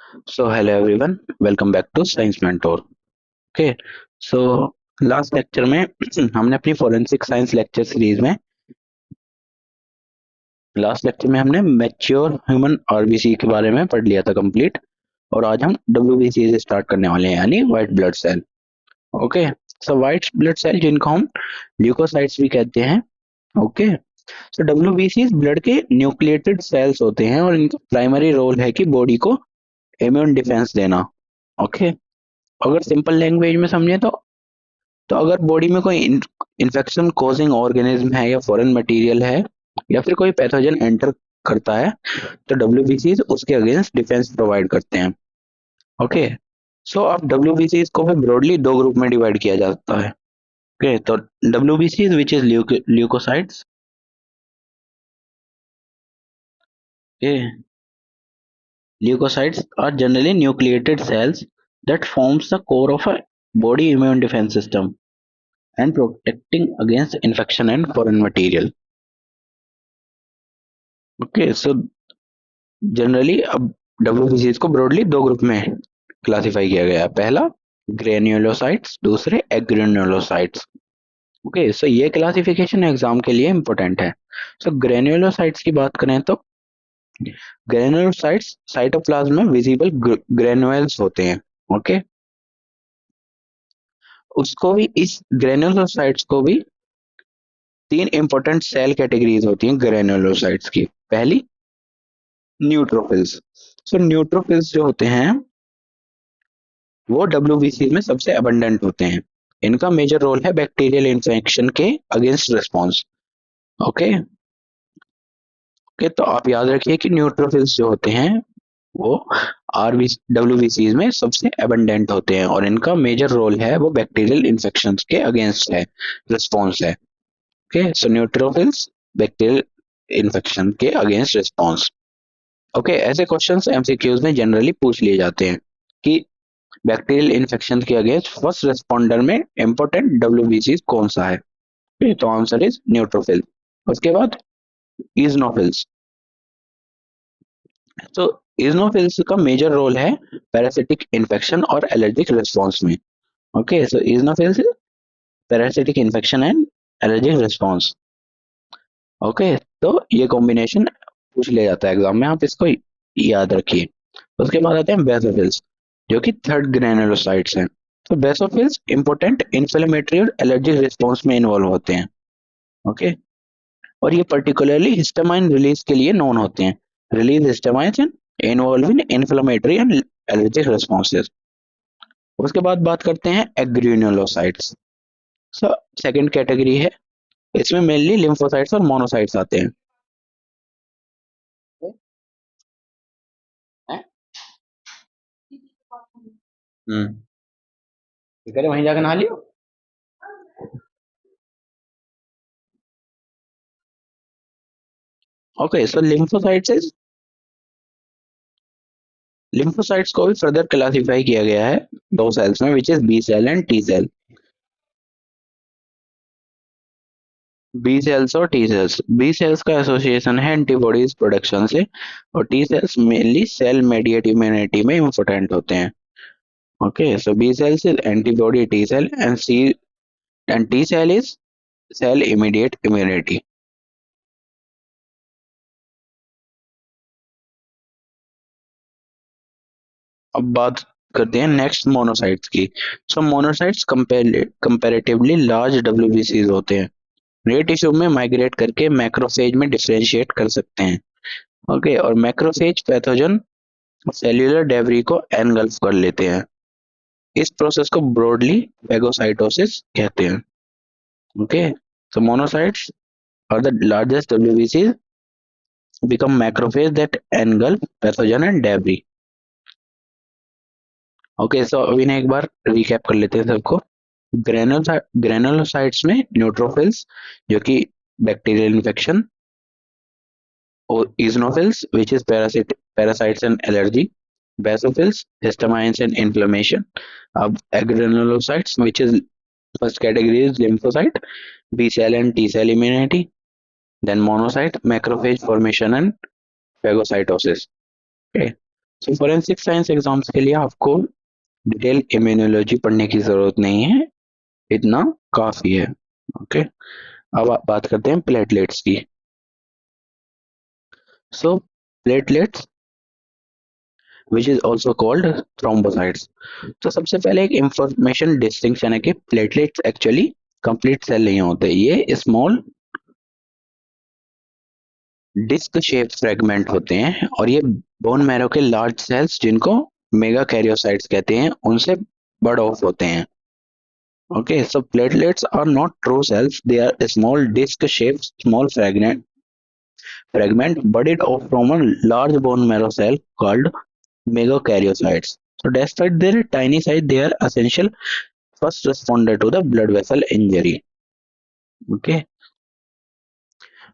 So hello everyone, welcome back to Science Mentor. Okay, so last lecture में हमने अपनी forensic science lecture series में हमने mature human RBC के बारे में पढ़ लिया था कंप्लीट। और आज हम डब्ल्यूबीसी से स्टार्ट करने वाले हैं, यानी व्हाइट ब्लड सेल। ओके, सो व्हाइट ब्लड सेल जिनको हम ल्यूकोसाइट्स भी कहते हैं। ओके, सो डब्ल्यूबीसी ब्लड के न्यूक्लिएटेड सेल्स होते हैं और इनका प्राइमरी रोल है कि बॉडी को इम्यून डिफेंस देना। ओके, अगर सिंपल लैंग्वेज में समझे तो अगर बॉडी में कोई इन्फेक्शन कॉजिंग ऑर्गेनिज्म है या फॉरेन मटेरियल है या फिर कोई पैथोजन एंटर करता है तो डब्ल्यूबीसी उसके अगेंस्ट डिफेंस प्रोवाइड करते हैं। ओके, सो अब डब्ल्यूबीसी को भी ब्रॉडली दो ग्रुप में डिवाइड किया जाता है। ओके, तो WBC which is leukocytes. Leukocytes are generally nucleated cells that forms the core of a body immune defense system and protecting against infection and foreign material. Okay, so generally अब डब्ल्यूबीसीज को broadly दो group में classify किया गया है। पहला granulocytes, दूसरे एग्रेन्युलोसाइट्स। Okay, so ये क्लासिफिकेशन एग्जाम के लिए इंपॉर्टेंट है। सो ग्रेन्युलोसाइट्स की बात करें तो ग्रेन्युलोसाइट्स साइटोप्लाज्म में विजिबल ग्रेन्युल्स होते हैं। ओके, उसको भी इस ग्रेन्युलोसाइट्स को भी तीन इंपॉर्टेंट सेल कैटेगरीज होती हैं ग्रेन्युलोसाइट्स की। पहली न्यूट्रोफिल्स। सो न्यूट्रोफिल्स जो होते हैं वो डब्ल्यूबीसी में सबसे अबंडेंट होते हैं। इनका मेजर रोल है बैक्टीरियल इन्फेक्शन के अगेंस्ट रिस्पॉन्स। ओके ओके, तो आप याद रखिए कि न्यूट्रोफिल्स जो होते हैं वो आरबी डब्ल्यूबीसी में सबसे अबंडेंट होते हैं और इनका मेजर रोल है वो बैक्टीरियल इन्फेक्शन के अगेंस्ट है, रिस्पॉन्स है। ओके, सो न्यूट्रोफिल्स बैक्टीरियल इन्फेक्शन के अगेंस्ट रिस्पॉन्स। ओके, ऐसे क्वेश्चंस एमसीक्यूज में जनरली पूछ लिए जाते हैं कि बैक्टीरियल इन्फेक्शन के अगेंस्ट फर्स्ट रिस्पॉन्डर में इंपॉर्टेंट डब्ल्यूबीसी कौन सा है। तो आंसर इज न्यूट्रोफिल। उसके बाद इजनोफिल्स। तो इजनोफिल्स का मेजर रोल है पैरासिटिक इन्फेक्शन और एलर्जिक रिस्पॉन्स में। Okay, so eosinophils parasitic infection and allergic response. Okay, तो ये कॉम्बिनेशन पूछ लिया जाता है एग्जाम में, आप इसको याद रखिए। उसके बाद आते हैं बेसोफिल्स जो कि थर्ड ग्रेनुलोसाइट्स हैं। तो बेसोफिल्स इंपोर्टेंट इन्फ्लेमेटरी और एलर्जिक रिस्पॉन्स में इन्वॉल्व होते हैं। ओके, और ये पर्टिकुलरली हिस्टामाइन रिलीज के लिए नोन होते हैं। Release histamine involve in inflammatory and allergic responses. उसके बाद बात करते हैं एग्रेनुलोसाइट्स। सो सेकंड कैटेगरी है, इसमें मेनली लिम्फोसाइट्स और मोनोसाइट्स आते हैं। हम्म, करे वहीं जाकर नहा लियो। ओके, सो लिम्फोसाइट्स को भी फर्दर क्लासिफाई किया गया है दो सेल्स में, which is B cell and T cell. B cells और टी सेल्स, बी सेल्स का एसोसिएशन है एंटीबॉडीज प्रोडक्शन से और T cells mainly cell mediate immunity में इम्पोर्टेंट होते हैं। Okay, so B cells is antibody T cell and T cell is cell immediate immunity. अब बात करते हैं नेक्स्ट मोनोसाइट्स की। सो मोनोसाइट्स कंपैरेटिवली लार्ज डब्ल्यूबीसीज होते हैं। ये टिश्यू में माइग्रेट करके मैक्रोफेज में डिफरेंशिएट कर सकते हैं। ओके, और मैक्रोफेज पैथोजन सेल्यूलर डेब्री को एनगल्फ कर लेते हैं। इस प्रोसेस को ब्रॉडली फेगोसाइटोसिस कहते हैं। Okay, so monocytes are the largest WBCs become macrophage that engulf pathogen and debris. Okay, so अभी ना एक बार रिकैप कर लेते हैं सबको। ग्रेनुलोसाइट्स में न्यूट्रोफिल्स जो कि बैक्टीरियल इन्फेक्शन, और eosinophils which is parasites and allergy, basophils histamines and inflammation. अब agranulocytes which is first category is lymphocyte, B cell and T cell immunity, then monocyte macrophage formation and phagocytosis. Okay, so forensic science exams के लिए आपको detail immunology पढ़ने की जरूरत नहीं है, इतना काफी है। ओके, अब आप बात करते हैं प्लेटलेट्स की। So platelets which is also called thrombocytes. तो सबसे पहले एक इंफॉर्मेशन डिस्टिंक्शन है कि प्लेटलेट्स एक्चुअली कंप्लीट सेल नहीं होते, ये स्मॉल डिस्क शेप फ्रेगमेंट होते हैं और ये बोन मैरो के लार्ज सेल्स जिनको मेगा कैरियोसाइट्स कहते हैं उनसे बड ऑफ होते हैं। Okay, so platelets are not true cells, they are small disc shape small fragment budded off from a large bone marrow cell called megakaryocytes. So despite their tiny size, they are essential first responder to the blood vessel injury. Okay,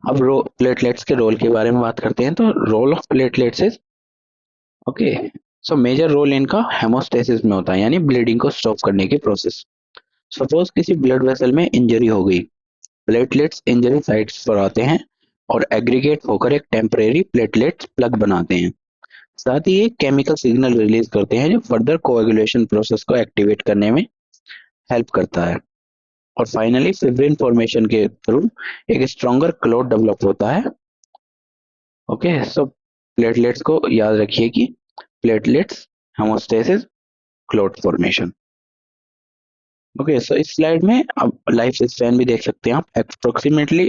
अब platelets के role के बारे में बात करते हैं। तो role of platelets is okay, so major role इनका हेमोस्टेसिस में होता है, यानी ब्लीडिंग को स्टॉप करने की प्रोसेस। सपोज किसी ब्लड वेसल में इंजरी हो गई, प्लेटलेट्स इंजरी साइट्स पर आते हैं और एग्रीगेट होकर एक टेम्परेरी प्लेटलेट्स प्लग बनाते हैं। साथ ही ये केमिकल सिग्नल रिलीज करते हैं जो फर्दर कोएगुलेशन प्रोसेस को एक्टिवेट करने में हेल्प करता है। और फाइनली फिब्रिन फॉर्मेशन के थ्रू एक स्ट्रॉन्गर क्लॉट डेवलप होता है। ओके, सो प्लेटलेट्स को याद रखिए कि platelets, hemostasis, clot formation. Okay, so इस स्लाइड में अब लाइफ स्पैन भी देख सकते हैं आप, अप्रोक्सीमेटली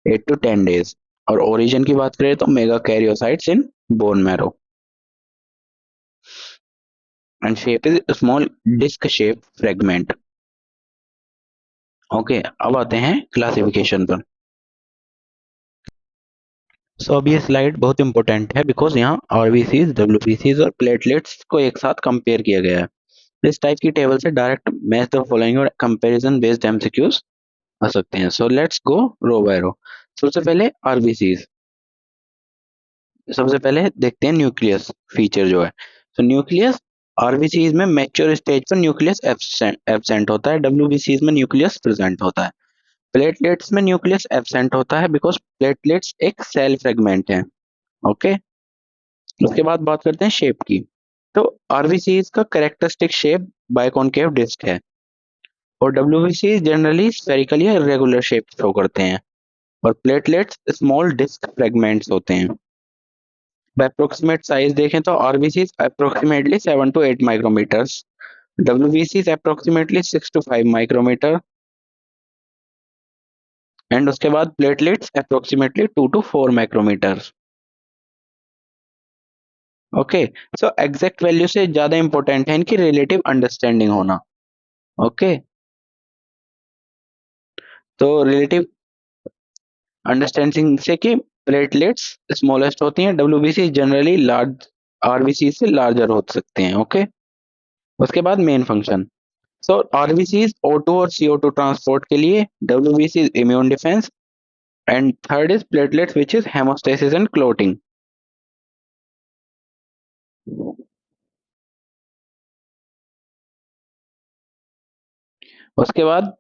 8 to 10 days। और ओरिजिन की बात करें तो megakaryocytes in bone marrow and shape is small disc shape fragment. Okay, अब आते हैं क्लासिफिकेशन पर। सो अब ये स्लाइड बहुत इंपॉर्टेंट है बिकॉज यहाँ आरबीसीज, डब्ल्यूबीसीज और प्लेटलेट्स को एक साथ कंपेयर किया गया है। इस टाइप की टेबल से डायरेक्ट मैच द फॉलोइंग और कंपैरिजन बेस्ड एमसीक्यूज आ सकते हैं। So let's go row by row. सबसे पहले आरबीसीज, सबसे पहले देखते हैं न्यूक्लियस फीचर जो है। तो न्यूक्लियस आरबीसीज में मैच्योर स्टेज पर न्यूक्लियस एब्सेंट होता है, डब्ल्यूबीसीज में न्यूक्लियस प्रेजेंट होता है। प्लेटलेट्स में न्यूक्लियस एब्सेंट होता है बिकॉज प्लेटलेट्स एक सेल फ्रेगमेंट है। ओके, उसके बाद बात करते हैं शेप की। तो आरबीसीज का कैरेक्टरिस्टिक शेप बाइकॉनकेव डिस्क है और डब्ल्यूबीसी जनरली स्फेरिकल या इरेगुलर शेप शो करते हैं और प्लेटलेट्स स्मॉल डिस्क फ्रेगमेंट्स होते हैं। अप्रोक्सीमेट साइज देखें तो RBC approximately 7 to 8 micrometres, WBC approximately 6 to 5 micrometre and उसके बाद platelets approximately 2 to 4 micrometre. Okay, so exact value से ज्यादा इंपॉर्टेंट है इनकी रिलेटिव अंडरस्टैंडिंग होना। ओके, तो रिलेटिव अंडरस्टैंडिंग से कि प्लेटलेट्स स्मॉलेस्ट होती हैं, डब्ल्यूबीसी जनरली लार्ज आरबीसी से लार्जर हो सकते हैं। ओके, उसके बाद मेन फंक्शन। सो आरबीसी O2 और CO2 ट्रांसपोर्ट के लिए, WBC immune defence and third is platelets which is haemostasis and clotting. उसके बाद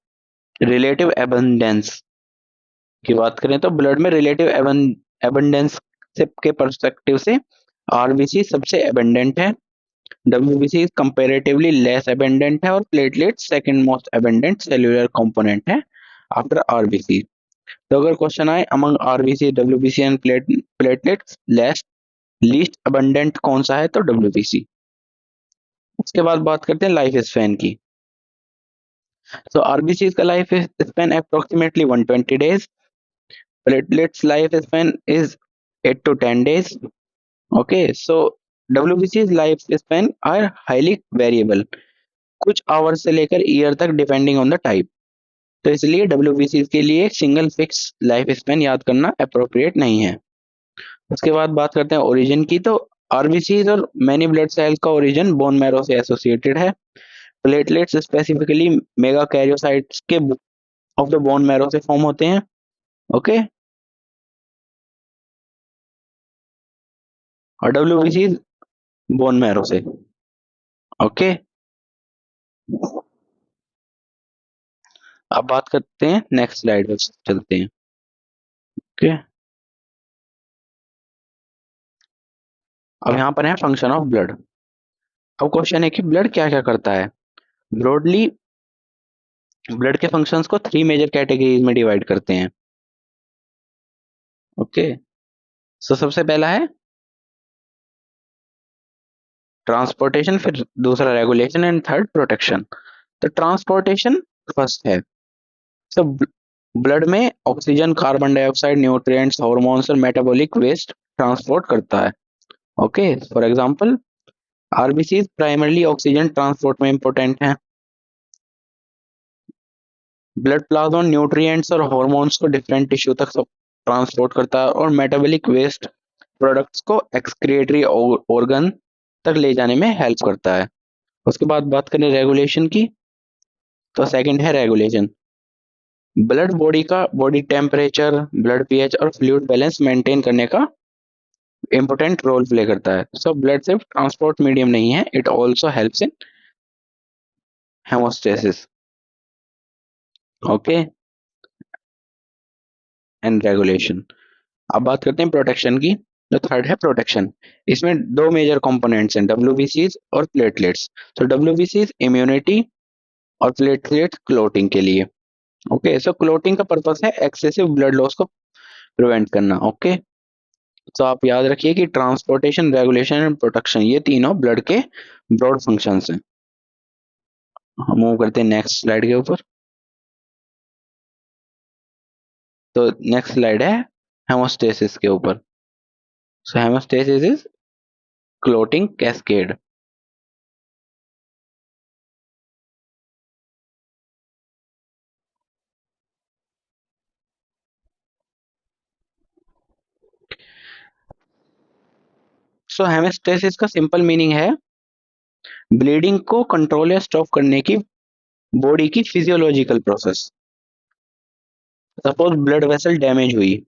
रिलेटिव एबंडेंस की बात करें तो ब्लड में रिलेटिव एबंडेंस के परस्पेक्टिव से आरबीसी सबसे एबंडेंट है, डब्ल्यूबीसी कंपैरेटिवली लेस एबंडेंट है और platelet second most abundant cellular component है आफ्टर आरबीसी। तो अगर क्वेश्चन आए among RBC, WBC and platelets less least abundant कौन सा है, तो डब्ल्यूबीसी। उसके बाद बात करते हैं लाइफ स्पैन की। तो आरबीसी का life span approximately 120 days, platelets life span is 8 to 10 days. Okay, so WBC's life span are highly variable, कुछ आवर्स से लेकर ईयर तक डिपेंडिंग ऑन द टाइप। तो इसलिए WBC के लिए सिंगल फिक्स लाइफ स्पैन याद करना अप्रोप्रिएट नहीं है। उसके बाद बात करते हैं ओरिजिन की। तो आरबीसी और मैनी ब्लड सेल्स का ओरिजिन बोन मैरो से एसोसिएटेड है। प्लेटलेट्स स्पेसिफिकली मेगा कैरियोसाइट्स के ऑफ द बोन मैरो से फॉर्म होते हैं। ओके, और डब्ल्यूबीसी बोन मैरो से। ओके, अब बात करते हैं नेक्स्ट स्लाइड पे चलते हैं। ओके, अब यहाँ पर है फंक्शन ऑफ ब्लड। अब क्वेश्चन है कि ब्लड क्या क्या करता है। ब्रॉडली ब्लड के फंक्शंस को 3 मेजर कैटेगरीज में डिवाइड करते हैं। ओके, सो सबसे पहला है ट्रांसपोर्टेशन, फिर दूसरा रेगुलेशन एंड थर्ड प्रोटेक्शन। तो ट्रांसपोर्टेशन फर्स्ट है। सो ब्लड में oxygen, carbon dioxide, nutrients, hormones और मेटाबॉलिक वेस्ट ट्रांसपोर्ट करता है। Okay, for example RBC primarily oxygen transport में इंपॉर्टेंट है। ब्लड प्लाज्मा न्यूट्रिएंट्स और हार्मोन्स को डिफरेंट टिश्यू तक ट्रांसपोर्ट करता है और मेटाबॉलिक वेस्ट प्रोडक्ट्स को एक्सक्रिएटरी ऑर्गन तक ले जाने में हेल्प करता है। उसके बाद बात करें रेगुलेशन की, तो सेकंड है regulation. Blood body temperature, blood pH और फ्लूइड बैलेंस मेंटेन करने का इंपॉर्टेंट रोल प्ले करता है। सो ब्लड सिर्फ ट्रांसपोर्ट मीडियम नहीं है, it also helps in haemostasis. Okay, and regulation. अब बात करते हैं प्रोटेक्शन की। जो थर्ड है प्रोटेक्शन, इसमें दो मेजर कंपोनेंट्स हैं, डब्ल्यूबीसीज और प्लेटलेट्स। तो डब्ल्यूबीसीज इम्यूनिटी और प्लेटलेट्स क्लोटिंग के लिए। ओके, सो क्लोटिंग का पर्पस है एक्सेसिव ब्लड लॉस को प्रिवेंट करना। ओके, तो आप याद रखिए कि ट्रांसपोर्टेशन, रेगुलेशन एंड प्रोटेक्शन ये तीनों ब्लड के ब्रॉड फंक्शंस हैं। हम मूव करते हैं नेक्स्ट स्लाइड के ऊपर। तो नेक्स्ट स्लाइड है हेमोस्टेसिस के ऊपर। So hemostasis is clotting cascade. So hemostasis का सिंपल मीनिंग है ब्लीडिंग को कंट्रोल या स्टॉप करने की बॉडी की physiological process. Suppose blood vessel damage हुई,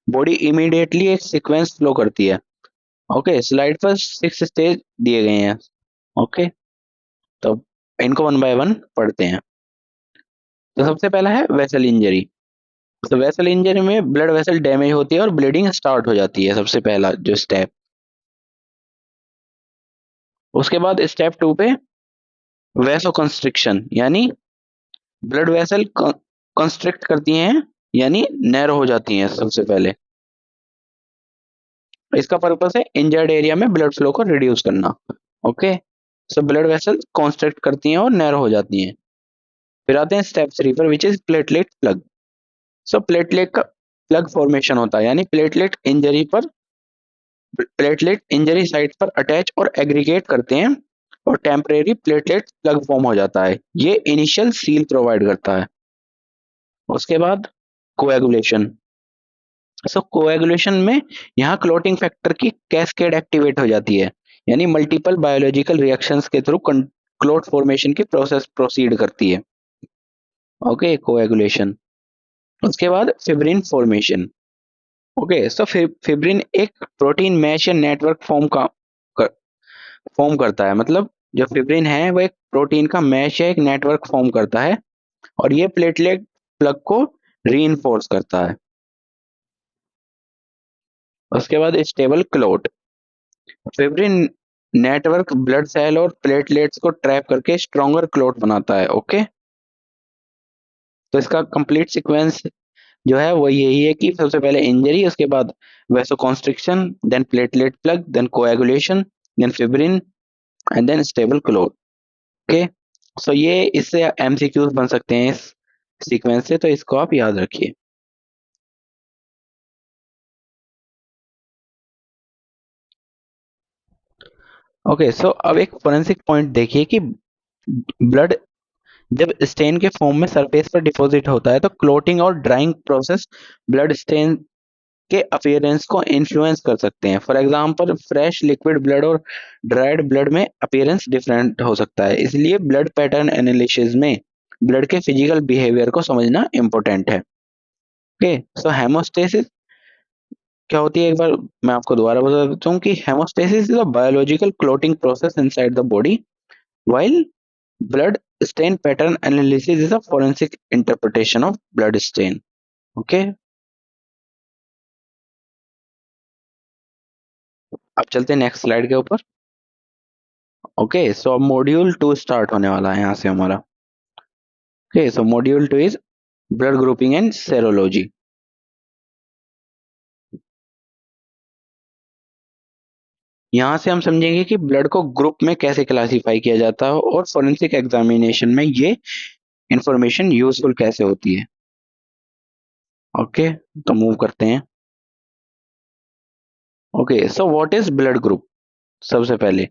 बॉडी इमीडिएटली एक सीक्वेंस फ्लो करती है। ओके, स्लाइड पर 6 स्टेज दिए गए हैं। ओके, तो इनको वन बाय वन पढ़ते हैं। तो सबसे पहला है वेसल इंजरी। तो वेसल इंजरी में ब्लड वेसल डैमेज होती है और ब्लीडिंग स्टार्ट हो जाती है, सबसे पहला जो स्टेप। उसके बाद स्टेप 2 पे वेसो कंस्ट्रिक्शन, यानी ब्लड वेसल कंस्ट्रिक्ट करती हैं, यानी नैरो हो जाती हैं सबसे पहले। इसका पर्पस है इंजर्ड एरिया में ब्लड फ्लो को रिड्यूस करना। Okay, so blood vessel constrict करती हैं और नैरो हो जाती हैं। फिर आते हैं स्टेप 3 पर, which is platelet plug. So platelet का प्लग फॉर्मेशन होता है, यानी प्लेटलेट इंजरी साइट पर अटैच और एग्रीगेट करते हैं और टेम्परेरी प्लेटलेट प्लग फॉर्म हो जाता है। ये इनिशियल सील प्रोवाइड करता है। उसके बाद कोएगुलेशन। सो कोएगुलेशन में यहाँ क्लोटिंग फैक्टर की कैस्केड एक्टिवेट हो जाती है, यानी मल्टीपल बायोलॉजिकल रिएक्शंस के थ्रू क्लोट फॉर्मेशन की प्रोसेस प्रोसीड करती है। Okay, coagulation. उसके बाद फिब्रिन फॉर्मेशन। ओके, सो फिब्रिन एक प्रोटीन मैश या नेटवर्क फॉर्म करता है। मतलब जो फिब्रिन है वो एक प्रोटीन का मैश या एक नेटवर्क फॉर्म करता है और ये प्लेटलेट प्लग को रीइंफोर्स करता है। उसके बाद stable clot. Fibrin network blood cell और प्लेटलेट्स को ट्रैप करके स्ट्रॉन्गर क्लोट बनाता है। ओके, तो इसका कंप्लीट सीक्वेंस जो है वो यही है कि सबसे पहले इंजरी, उसके बाद vasoconstriction, then platelet plug, then coagulation, then fibrin and then stable clot. Okay, so ये इससे एमसीक्यूज बन सकते हैं इस सीक्वेंस से, तो इसको आप याद रखिए। ओके, सो अब एक फोरेंसिक पॉइंट देखिए कि ब्लड जब स्टेन के फॉर्म में सरफेस पर डिपॉजिट होता है तो क्लोटिंग और ड्राइंग प्रोसेस ब्लड स्टेन के अपीयरेंस को इन्फ्लुएंस कर सकते हैं। For example fresh liquid blood और ड्राइड ब्लड में अपीयरेंस डिफरेंट हो सकता है, इसलिए ब्लड पैटर्न एनालिसिस में ब्लड के फिजिकल बिहेवियर को समझना इंपॉर्टेंट है। ओके, सो हेमोस्टेसिस क्या होती है, एक बार मैं आपको दोबारा बता देता हूँ कि haemostasis is a biological clotting process inside the body, while blood stain pattern analysis is a forensic interpretation of blood stain. Okay, अब चलते हैं नेक्स्ट स्लाइड के ऊपर। ओके, सो अब मॉड्यूल 2 स्टार्ट होने वाला है यहाँ से हमारा। Okay, so module 2 is blood grouping and serology. यहाँ से हम समझेंगे कि ब्लड को ग्रुप में कैसे क्लासिफाई किया जाता है और फोरेंसिक एग्जामिनेशन में ये इंफॉर्मेशन यूजफुल कैसे होती है। ओके, तो मूव करते हैं। Okay, so what is blood group? सबसे पहले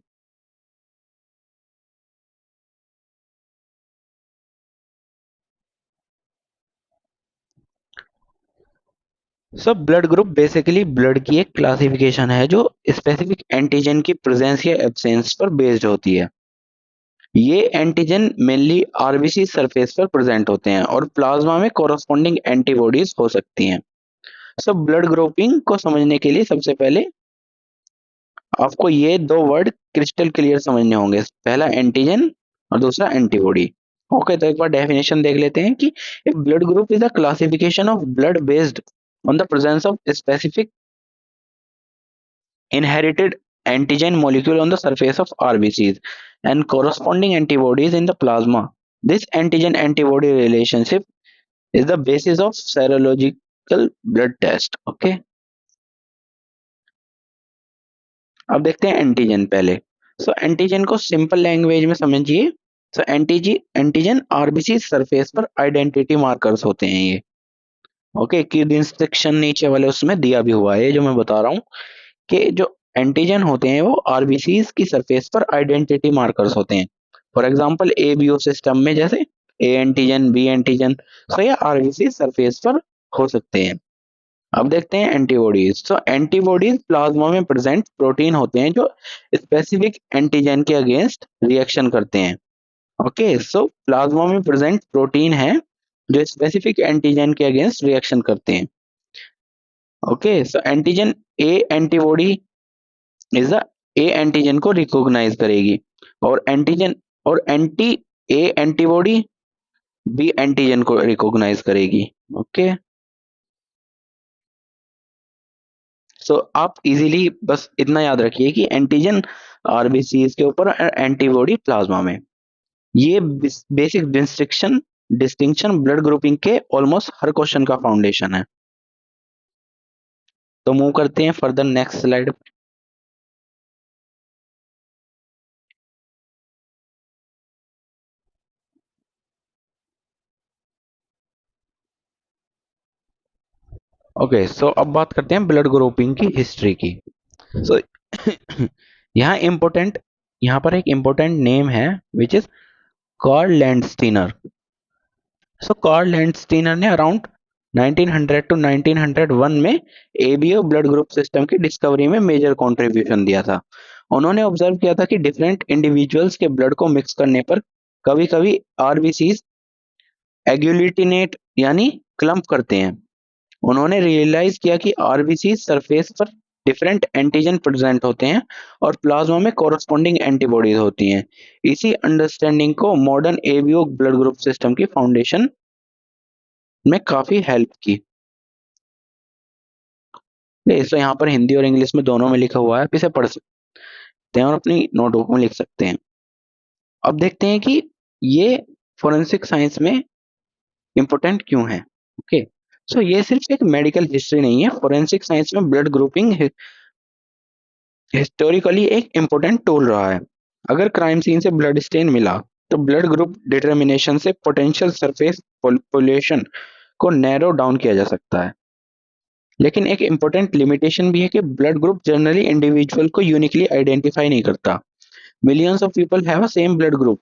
सब ब्लड ग्रुप बेसिकली ब्लड की एक क्लासिफिकेशन है जो स्पेसिफिक एंटीजन की प्रेजेंस या एब्सेंस पर बेस्ड होती है। ये एंटीजन मेनली आरबीसी सरफेस पर प्रेजेंट होते हैं और प्लाज्मा में कोरोस्पोंडिंग एंटीबॉडीज हो सकती हैं। सब ब्लड ग्रुपिंग को समझने के लिए सबसे पहले आपको ये दो वर्ड क्रिस्टल क्लियर समझने होंगे, पहला एंटीजन और दूसरा एंटीबॉडी। ओके, तो एक बार डेफिनेशन देख लेते हैं कि blood group is a classification of blood based on the presence of specific inherited antigen molecule on the surface of RBCs and corresponding antibodies in the plasma. This antigen-antibody relationship is the basis of serological blood test. Okay. अब देखते हैं antigen पहले। सो antigen को simple language में समझिए। सो antigen RBC surface पर identity markers होते हैं ये। ओके, की इंस्ट्रक्शन नीचे वाले उसमें दिया भी हुआ है जो मैं बता रहा हूँ कि जो एंटीजन होते हैं वो आरबीसीज की सरफेस पर आइडेंटिटी मार्कर्स होते हैं। फॉर एग्जांपल एबीओ सिस्टम में जैसे ए एंटीजन, बी एंटीजन, तो ये आरबीसी सरफेस पर हो सकते हैं। अब देखते हैं एंटीबॉडीज। तो एंटीबॉडीज प्लाज्मा में प्रेजेंट प्रोटीन होते हैं जो स्पेसिफिक एंटीजन के अगेंस्ट रिएक्शन करते हैं। ओके, सो प्लाज्मा में प्रेजेंट प्रोटीन है जो स्पेसिफिक एंटीजन के अगेंस्ट रिएक्शन करते हैं। Okay, so antigen A antibody is the A antigen को रिकॉग्नाइज करेगी और एंटीजन और anti A antibody B antigen को रिकॉग्नाइज करेगी। ओके, सो आप इजीली बस इतना याद रखिए कि एंटीजन आरबीसी के ऊपर और एंटीबॉडी प्लाज्मा में। ये बेसिक डिस्टिंक्शन ब्लड ग्रुपिंग के ऑलमोस्ट हर क्वेश्चन का फाउंडेशन है। तो मूव करते हैं फर्दर नेक्स्ट स्लाइड। ओके, सो अब बात करते हैं ब्लड ग्रुपिंग की हिस्ट्री की। सो यहाँ इम्पोर्टेंट यहाँ पर एक इम्पोर्टेंट नेम है which is Karl Landsteiner. So Karl Landsteiner ने अराउंड 1900 टू 1901 में एबीओ ब्लड ग्रुप सिस्टम की डिस्कवरी में मेजर कंट्रीब्यूशन दिया था। उन्होंने ऑब्जर्व किया था कि डिफरेंट इंडिविजुअल्स के ब्लड को मिक्स करने पर कभी कभी आरबीसीज एग्यूलिटिनेट यानी क्लम्प करते हैं। उन्होंने रियलाइज किया कि आरबीसी सरफेस पर डिफरेंट एंटीजन प्रेजेंट होते हैं और प्लाज्मा में कोरस्पोंडिंग एंटीबॉडीज होती हैं। इसी अंडरस्टैंडिंग को modern ABO blood group system की फाउंडेशन में काफी हेल्प की। तो यहाँ पर हिंदी और इंग्लिश में दोनों में लिखा हुआ है, आप इसे पढ़ सकते हैं और अपनी नोटबुक में लिख सकते हैं। अब देखते हैं कि ये फोरेंसिक साइंस में इंपॉर्टेंट क्यों है। ओके, सो ये सिर्फ एक मेडिकल हिस्ट्री नहीं है, फोरेंसिक साइंस में ब्लड ग्रुपिंग हिस्टोरिकली एक इम्पोर्टेंट टूल रहा है। अगर क्राइम सीन से ब्लड स्टेन मिला तो ब्लड ग्रुप डिटर्मिनेशन से पोटेंशियल सरफेस पॉपुलेशन को नैरो डाउन किया जा सकता है। लेकिन एक इम्पोर्टेंट लिमिटेशन भी है कि ब्लड ग्रुप जनरली इंडिविजुअल को यूनिकली आइडेंटिफाई नहीं करता। Millions of people have a same blood group.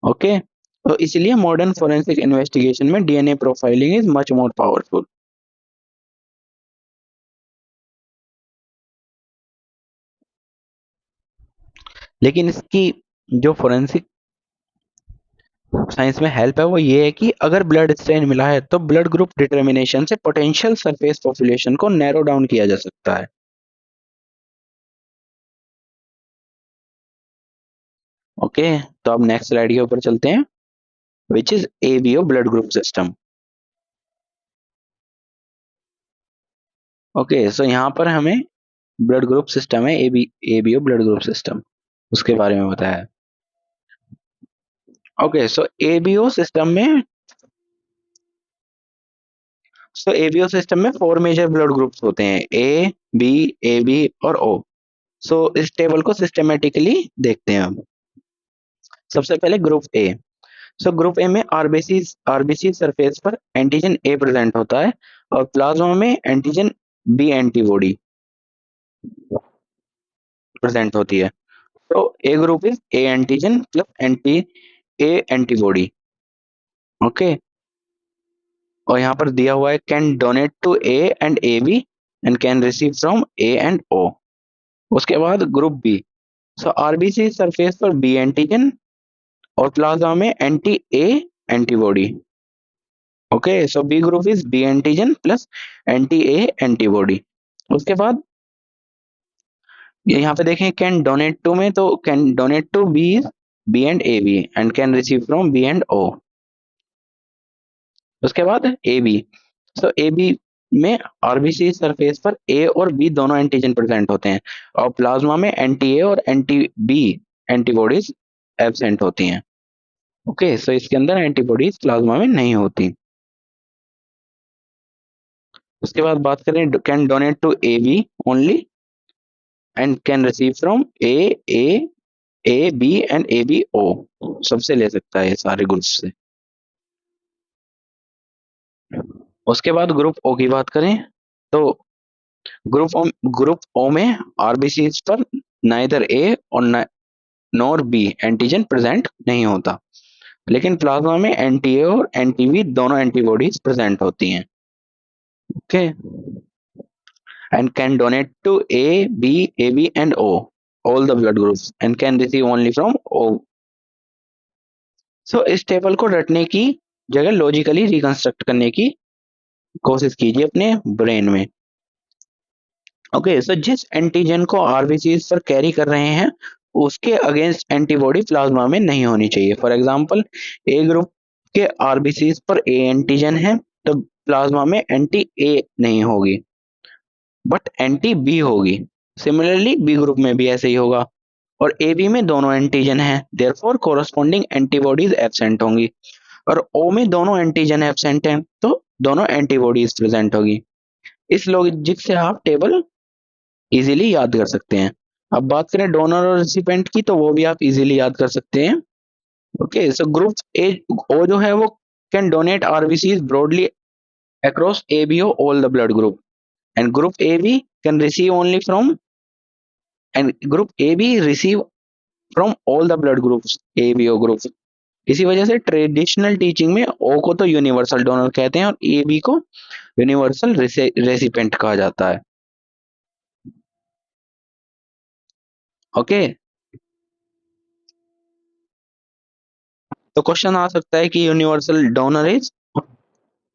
Okay, तो इसलिए मॉडर्न फोरेंसिक इन्वेस्टिगेशन में DNA profiling is much more powerful. लेकिन इसकी जो फोरेंसिक साइंस में हेल्प है वो ये है कि अगर ब्लड स्टेन मिला है तो ब्लड ग्रुप डिटर्मिनेशन से पोटेंशियल सरफेस पॉपुलेशन को नैरो डाउन किया जा सकता है। ओके, तो अब नेक्स्ट स्लाइड के ऊपर चलते हैं which is ABO blood group system. Okay, so यहाँ पर हमें ब्लड ग्रुप सिस्टम है, एबीओ ब्लड ग्रुप सिस्टम, उसके बारे में बताया। ओके, सो एबीओ सिस्टम में फोर मेजर ब्लड ग्रुप्स होते हैं, ए, बी, ए बी और ओ। सो इस टेबल को सिस्टमेटिकली देखते हैं हम। सबसे पहले group A. So group A में आरबीसी सरफेस पर एंटीजन ए प्रेजेंट होता है और प्लाज्मा में एंटीजन बी एंटीबॉडी प्रेजेंट होती है। तो A group is A antigen plus A antibody. Okay, और यहाँ पर दिया हुआ है can donate to A and A B and can receive from A and O. उसके बाद group B. So RBC surface पर बी एंटीजन और प्लाज्मा में anti A antibody. Okay, so B group is B antigen plus anti A antibody. उसके बाद यहाँ पे देखें कैन डोनेट टू में, तो can donate to B B and A B and can receive from B and O. उसके बाद A B. So A B में आरबीसी सरफेस पर ए और बी दोनों एंटीजन प्रेजेंट होते हैं और प्लाज्मा में एंटी ए और एंटी बी एंटीबॉडीज एब्सेंट होती हैं। ओके, सो इसके अंदर एंटीबॉडीज प्लाज्मा में नहीं होती। उसके बाद बात करें can donate to A B only and can receive from A B and A B O. सबसे ले सकता है सारे ग्रुप से। उसके बाद ग्रुप ओ की बात करें तो ग्रुप ओ में आरबीसी पर नाइदर ए और नॉर बी एंटीजन प्रेजेंट नहीं होता, लेकिन प्लाज्मा में एंटी ए और एंटी बी दोनों एंटीबॉडीज प्रेजेंट होती हैं। Okay, and can donate to A B and O all the blood groups and can receive only from O. So इस table को रटने की जगह लॉजिकली रिकंस्ट्रक्ट करने की कोशिश कीजिए अपने ब्रेन में। ओके, सो जिस एंटीजन को आरबीसी पर कैरी कर रहे हैं उसके अगेंस्ट एंटीबॉडी प्लाज्मा में नहीं होनी चाहिए। फॉर एग्जांपल, ए ग्रुप के आरबीसी पर ए एंटीजन है तो प्लाज्मा में एंटी ए नहीं होगी बट एंटी बी होगी। सिमिलरली बी ग्रुप में भी ऐसे ही होगा और ए बी में दोनों एंटीजन है, देयरफॉर कोरस्पॉन्डिंग एंटीबॉडीज एब्सेंट होंगी। और ओ में दोनों एंटीजन एब्सेंट हैं तो दोनों एंटीबॉडीज प्रेजेंट होगी। इस लॉजिक से आप टेबल इजीली याद कर सकते हैं। अब बात करें डोनर और रिसिपेंट की तो वो भी आप इजीली याद कर सकते हैं। ओके, सो ग्रुप ए ओ जो है वो can donate RBC broadly across ABO all the blood group and group AB can receive only from and group AB receive from all the blood groups ABO group। इसी वजह से traditional teaching में ओ को तो universal donor कहते हैं और A B को यूनिवर्सल रेसिपेंट कहा जाता है। ओके, तो क्वेश्चन आ सकता है कि universal donor is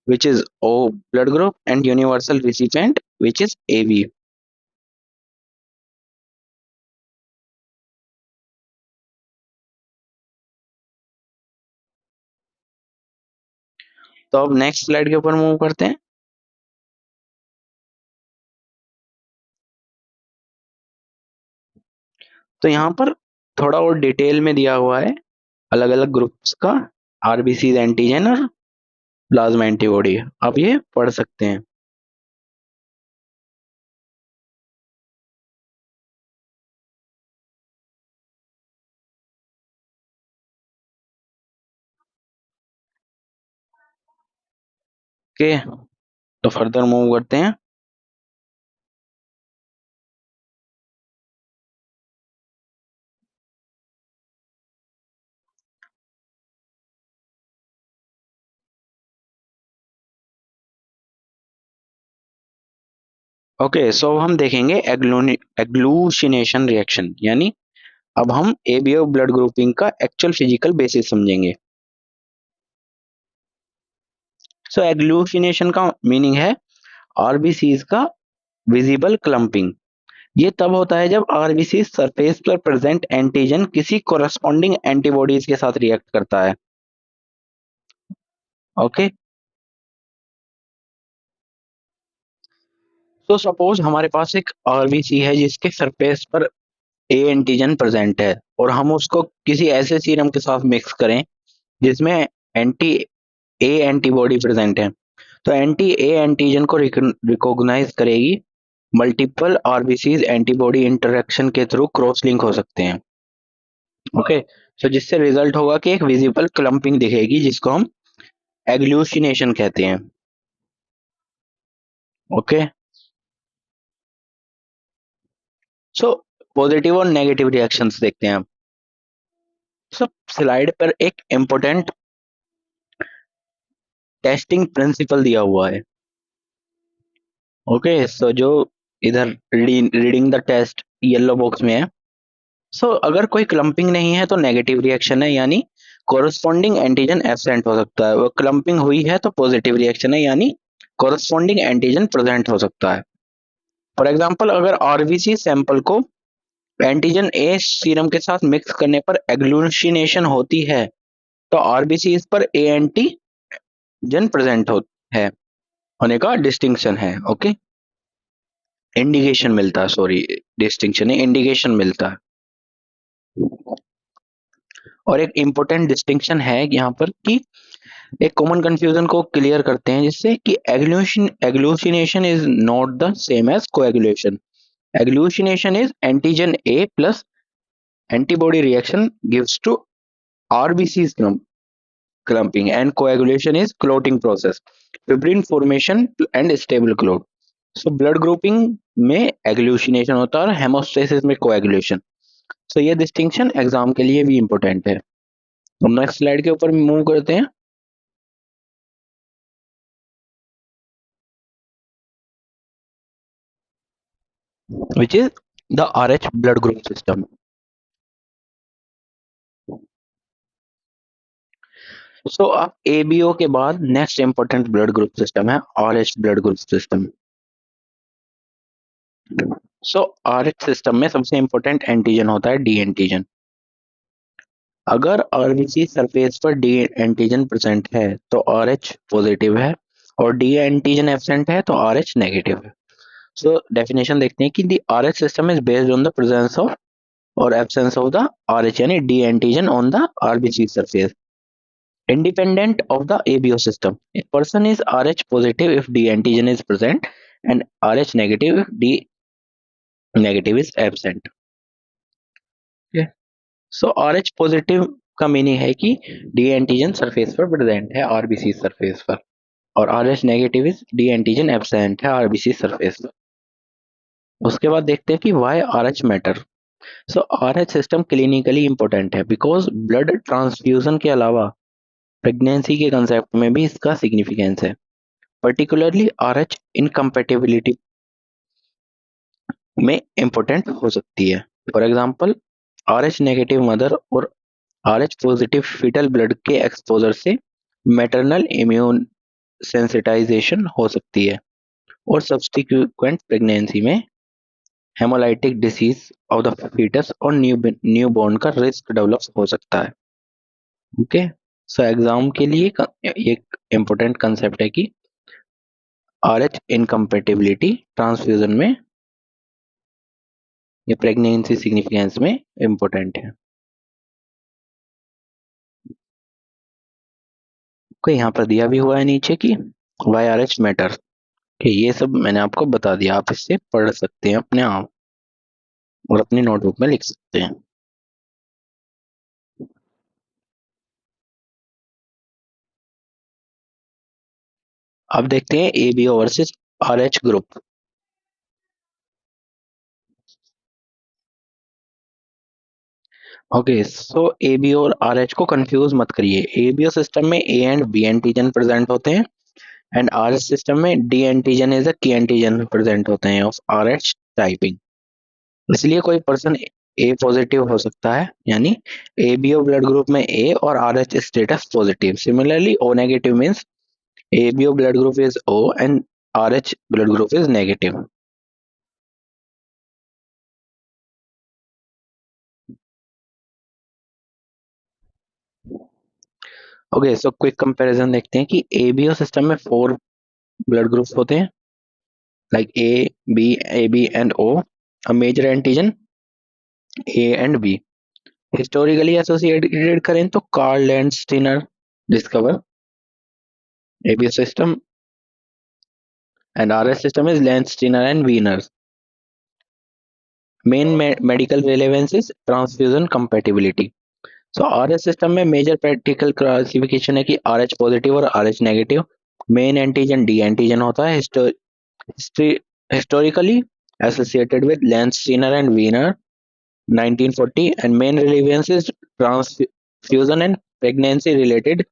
which is O blood group and universal recipient which is A B. तो अब नेक्स्ट स्लाइड के ऊपर मूव करते हैं। तो यहाँ पर थोड़ा और डिटेल में दिया हुआ है अलग अलग ग्रुप्स का आरबीसी एंटीजन और प्लाज्मा एंटीबॉडी, आप ये पढ़ सकते हैं। ओके, तो फर्दर मूव करते हैं। ओके, सो हम देखेंगे एग्लूशिनेशन रिएक्शन, यानी अब हम एबीओ ब्लड ग्रुपिंग का एक्चुअल फिजिकल बेसिस समझेंगे। सो एग्लूशिनेशन का मीनिंग है आरबीसीज का विजिबल क्लंपिंग। ये तब होता है जब आरबीसी सरफेस पर प्रेजेंट एंटीजन किसी कोरस्पॉन्डिंग एंटीबॉडीज के साथ रिएक्ट करता है। ओके, तो सपोज हमारे पास एक आरबीसी है जिसके सरफेस पर ए एंटीजन प्रेजेंट है और हम उसको किसी ऐसे सीरम के साथ मिक्स करें जिसमें एंटी ए एंटीबॉडी प्रेजेंट है, तो एंटी ए एंटीजन को रिकॉग्नाइज करेगी मल्टीपल आरबीसीज एंटीबॉडी इंटरेक्शन के थ्रू क्रॉस लिंक हो सकते हैं। ओके, तो जिससे रिजल्ट होगा कि एक विजिबल क्लम्पिंग दिखेगी जिसको हम एग्लूसिनेशन कहते हैं। ओके, सो पॉजिटिव और नेगेटिव रिएक्शंस देखते हैं। सब स्लाइड पर एक इंपॉर्टेंट टेस्टिंग प्रिंसिपल दिया हुआ है। ओके, सो जो इधर reading the test yellow box में है। अगर कोई क्लम्पिंग नहीं है तो नेगेटिव रिएक्शन है, यानी कोरस्पॉन्डिंग एंटीजन एब्सेंट हो सकता है। वो क्लम्पिंग हुई है तो पॉजिटिव रिएक्शन है, यानी कोरस्पॉन्डिंग एंटीजन प्रेजेंट हो सकता है। फॉर एग्जाम्पल, अगर आरबीसी सैंपल को एंटीजन ए सीरम के साथ मिक्स करने पर एग्लूसिनेशन होती है तो आरबीसी इस पर ए एंटीजन प्रेजेंट है होने का डिस्टिंक्शन है। ओके, इंडिकेशन मिलता है, सॉरी डिस्टिंक्शन है, इंडिकेशन मिलता है। और एक इंपॉर्टेंट डिस्टिंक्शन है यहाँ पर कि एक कॉमन कंफ्यूजन को क्लियर करते हैं जिससे कि agglutination is not the same as coagulation. Agglutination is antigen A plus antibody reaction gives to RBCs clumping, and coagulation is clotting process, fibrin formation and stable clot. So blood grouping में एग्लूसिनेशन होता है और haemostasis में coagulation. ये distinction exam के लिए भी important है। हम नेक्स्ट स्लाइड के ऊपर मूव करते हैं, which is the RH blood group system. अब ABO के बाद next important blood group system है RH blood group system. RH system में सबसे इंपॉर्टेंट एंटीजन होता है डी एंटीजन। अगर आरबीसी सरफेस पर डी एंटीजन प्रेजेंट है तो आरएच पॉजिटिव है, और डी एंटीजन एब्सेंट है तो आरएच नेगेटिव है। डेफिनेशन देखते हैं कि the RH system is based on the presence of और एब्सेंस ऑफ द आरएच, यानी D antigen on the RBC surface, independent of the ABO system. A person is RH positive if D antigen is present and RH negative if D negative is absent. Okay. RH positive का meaning है कि D antigen surface पर present है RBC surface पर, और RH negative is D antigen absent है RBC surface पर। उसके बाद देखते हैं कि why RH matter. RH system clinically important है बिकॉज ब्लड ट्रांसफ्यूजन के अलावा प्रेगनेंसी के कंसेप्ट में भी इसका सिग्निफिकेंस है। पर्टिकुलरली RH इनकम्पेटिबिलिटी में इंपॉर्टेंट हो सकती है। For example, RH negative mother और RH पॉजिटिव फीटल ब्लड के एक्सपोजर से मैटरनल इम्यून सेंसिटाइजेशन हो सकती है और सब्सिक्वेंट प्रेगनेंसी में haemolytic disease of the fetus और न्यूबॉर्न का रिस्क डेवलप हो सकता है। ओके, एग्जाम के लिए एक इम्पोर्टेंट कंसेप्ट है कि RH इनकम्पेटिबिलिटी ट्रांसफ्यूजन में या प्रेगनेंसी सिग्निफिकेंस में इम्पोर्टेंट है। ओके, यहाँ पर दिया भी हुआ है नीचे कि वाई RH मैटर। ये सब मैंने आपको बता दिया, आप इससे पढ़ सकते हैं अपने आप और अपनी नोटबुक में लिख सकते हैं। अब देखते हैं ABO versus RH group. Okay, ABO और RH को कंफ्यूज मत करिए। ABO सिस्टम में A and B antigen present होते हैं एंड RH सिस्टम में D एंटीजन इज अ की एंटीजन प्रेजेंट होते हैं ऑफ RH टाइपिंग। इसलिए कोई पर्सन ए पॉजिटिव हो सकता है, यानी ABO ब्लड ग्रुप में A और RH status positive. Similarly O negative means ABO blood group is O and RH blood group is negative. Okay, quick comparison देखते हैं कि ABO सिस्टम में 4 ब्लड ग्रुप्स होते हैं like A B and O, a major antigen A and B. Historically associated करें तो Karl Landsteiner discover AB system, and RS system is Lenz, Steiner and Wiener. Main medical relevance is transfusion compatibility. So RS system में major practical classification है कि RH positive और RH negative. Main antigen D antigen होता है. Historically associated with Landsteiner and Wiener 1940, and main relevance is transfusion and pregnancy related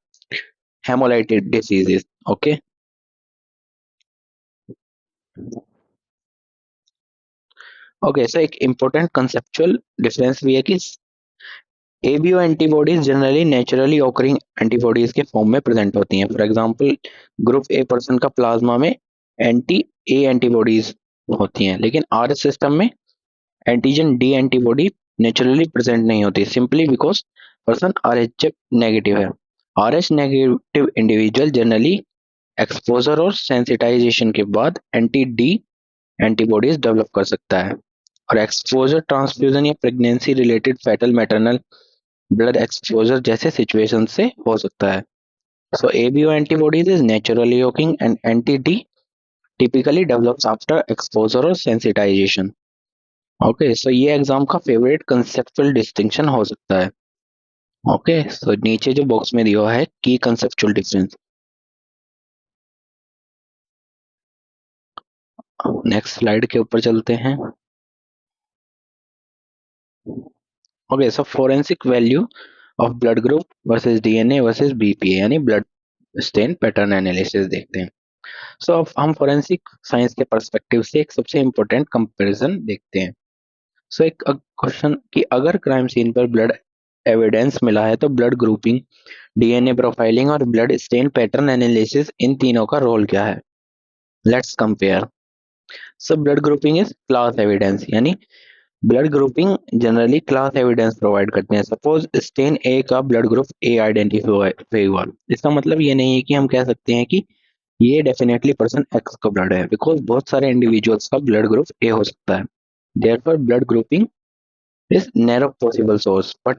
hemolytic diseases. Okay. Okay, so एक important conceptual difference भी है कि ABO antibodies generally naturally occurring antibodies के form में present होती हैं. For example group A person का plasma में एंटी ए एंटीबॉडीज होती हैं, लेकिन आरएस सिस्टम में antigen D antibody naturally present नहीं होती, simply because person Rh negative है. Rh negative individual generally exposure और सेंसिटाइजेशन के बाद एंटी डी एंटीबॉडीज डेवलप कर सकता है, और एक्सपोजर ट्रांसफ्यूजन या pregnancy related fetal maternal blood exposure जैसे सिचुएशन से हो सकता है. So ABO antibodies is naturally occurring and anti D typically develops after exposure और सेंसिटाइजेशन. ओके, सो ये एग्जाम का फेवरेट कंसेप्चुअल डिस्टिंक्शन हो सकता है. ओके, सो नीचे जो बॉक्स में दिया है की कंसेप्चुअल डिफरेंस. नेक्स्ट स्लाइड के ऊपर चलते हैं. Okay, so forensic value of blood group versus DNA versus BPA यानी ब्लड स्टेन पैटर्न एनालिसिस देखते हैं. सो अब हम फोरेंसिक साइंस के पर्सपेक्टिव से एक सबसे इम्पोर्टेंट कंपैरिजन देखते हैं. सो एक क्वेश्चन कि अगर क्राइम सीन पर ब्लड एविडेंस मिला है तो ब्लड ग्रुपिंग, डीएनए प्रोफाइलिंग और ब्लड स्टेन पैटर्न एनालिसिस, इन तीनों का रोल क्या है? Let's compare. So blood grouping is class evidence, यानी blood grouping generally class evidence provide करते हैं. सपोज स्टेन ए का ब्लड ग्रुप ए आइडेंटिफाई हुआ, इसका मतलब ये नहीं है कि हम कह सकते हैं कि ये डेफिनेटली पर्सन एक्स का ब्लड है, बिकॉज बहुत सारे इंडिविजुअल्स का ब्लड ग्रुप ए हो सकता है. Therefore blood grouping is narrow possible source but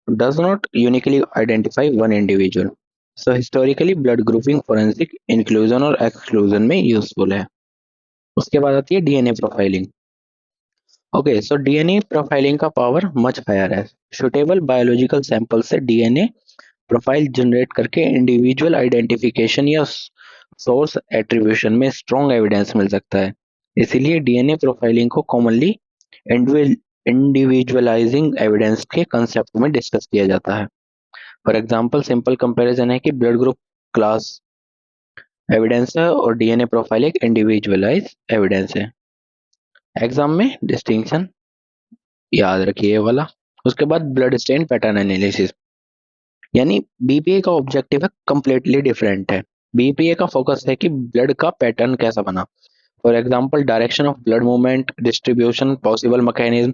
does not uniquely identify one individual. So historically blood grouping forensic inclusion और एक्सक्लूजन में यूजफुल है. उसके बाद आती है DNA profiling. Okay, so DNA profiling का पावर मच हायर है. Suitable biological sample से डीएनए प्रोफाइल जनरेट करके इंडिविजुअल आइडेंटिफिकेशन या सोर्स एट्रीब्यूशन में स्ट्रॉन्ग एविडेंस मिल सकता है. इसीलिए डीएनए प्रोफाइलिंग को कॉमनली इंडिविजुअलाइजिंग एविडेंस के कंसेप्ट में डिस्कस किया जाता है. फॉर एग्जांपल सिंपल कंपैरिजन है कि ब्लड ग्रुप क्लास एविडेंस है और डीएनए प्रोफाइल एक इंडिविजुअलाइज एविडेंस है. एग्जाम में डिस्टिंक्शन याद रखिए ये वाला. उसके बाद ब्लड स्टेन पैटर्न एनालिसिस, यानी बीपीए का ऑब्जेक्टिव है कंप्लीटली डिफरेंट है. बीपीए का फोकस है कि ब्लड का पैटर्न कैसा बना. For example direction of blood movement, distribution, possible mechanism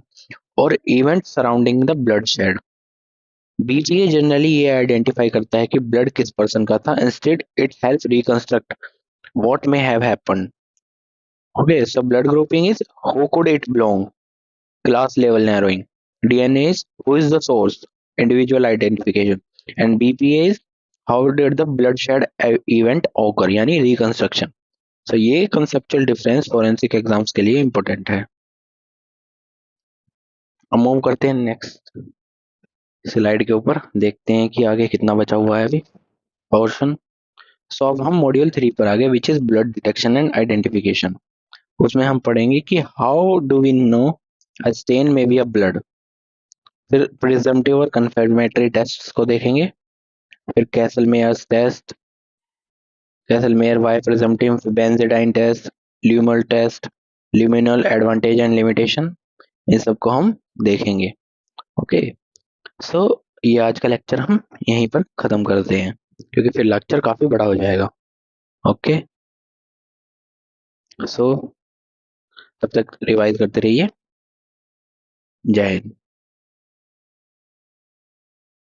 और event surrounding the blood shed. BPA generally ये आइडेंटिफाई करता है कि ब्लड किस पर्सन का था. Instead it helps reconstruct what may have happened. Okay, so blood grouping is who could it belong, class level narrowing. DNA is who is the source, individual identification, and BPA is how did the bloodshed event occur, यानी reconstruction. So ये conceptual difference forensic exams के लिए important है. अब move करते हैं next slide के ऊपर, देखते हैं कि आगे कितना बचा हुआ है अभी पोर्शन. सो अब हम मॉड्यूल 3 पर आ गए, which is blood detection and identification. उसमें हम पढ़ेंगे कि how do we know a stain may be a blood. फिर प्रिजम्पटिव और कंफर्मेटरी टेस्ट को देखेंगे. फिर Kastle Meyer's test, Kastle Meyer why presumptive, benzidine test, luminol test, luminol advantage and limitation, इन सबको हम देखेंगे. ओके, सो ये आज का लेक्चर हम यहीं पर खत्म करते हैं क्योंकि फिर लेक्चर काफी बड़ा हो जाएगा. ओके, सो तब तक रिवाइज करते रहिए. जय हिंद.